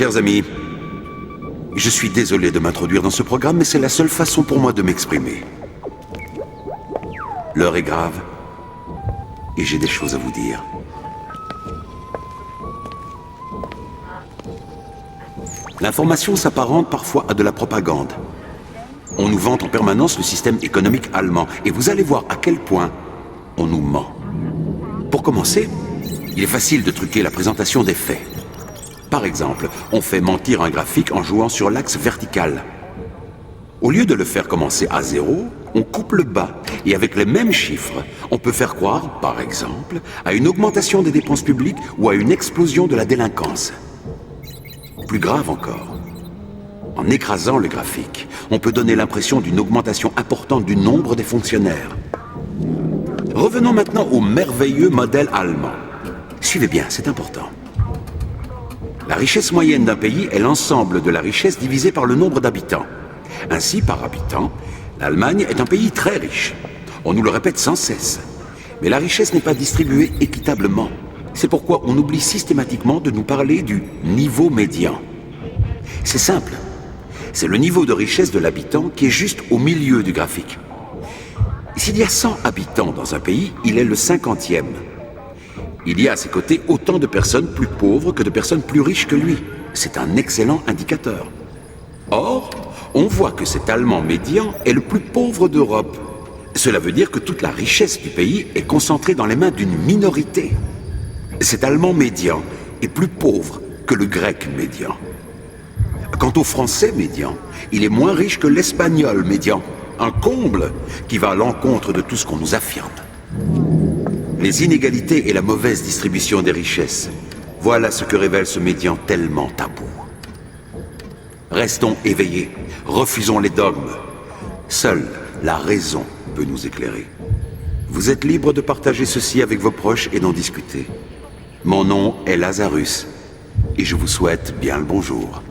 Chers amis, je suis désolé de m'introduire dans ce programme, mais c'est la seule façon pour moi de m'exprimer. L'heure est grave, et j'ai des choses à vous dire. L'information s'apparente parfois à de la propagande. On nous vante en permanence le système économique allemand, et vous allez voir à quel point on nous ment. Pour commencer, il est facile de truquer la présentation des faits. Par exemple, on fait mentir un graphique en jouant sur l'axe vertical. Au lieu de le faire commencer à 0, on coupe le bas, et avec les mêmes chiffres, on peut faire croire, par exemple, à une augmentation des dépenses publiques ou à une explosion de la délinquance. Plus grave encore, en écrasant le graphique, on peut donner l'impression d'une augmentation importante du nombre des fonctionnaires. Revenons maintenant au merveilleux modèle allemand. Suivez bien, c'est important. La richesse moyenne d'un pays est l'ensemble de la richesse divisée par le nombre d'habitants. Ainsi, par habitant, l'Allemagne est un pays très riche. On nous le répète sans cesse. Mais la richesse n'est pas distribuée équitablement. C'est pourquoi on oublie systématiquement de nous parler du niveau médian. C'est simple. C'est le niveau de richesse de l'habitant qui est juste au milieu du graphique. S'il y a 100 habitants dans un pays, il est le 50e. Il y a à ses côtés autant de personnes plus pauvres que de personnes plus riches que lui. C'est un excellent indicateur. Or, on voit que cet Allemand médian est le plus pauvre d'Europe. Cela veut dire que toute la richesse du pays est concentrée dans les mains d'une minorité. Cet Allemand médian est plus pauvre que le Grec médian. Quant au Français médian, il est moins riche que l'Espagnol médian. Un comble qui va à l'encontre de tout ce qu'on nous affirme. Les inégalités et la mauvaise distribution des richesses, voilà ce que révèle ce médian tellement tabou. Restons éveillés, refusons les dogmes. Seule la raison peut nous éclairer. Vous êtes libre de partager ceci avec vos proches et d'en discuter. Mon nom est Lazarus, et je vous souhaite bien le bonjour.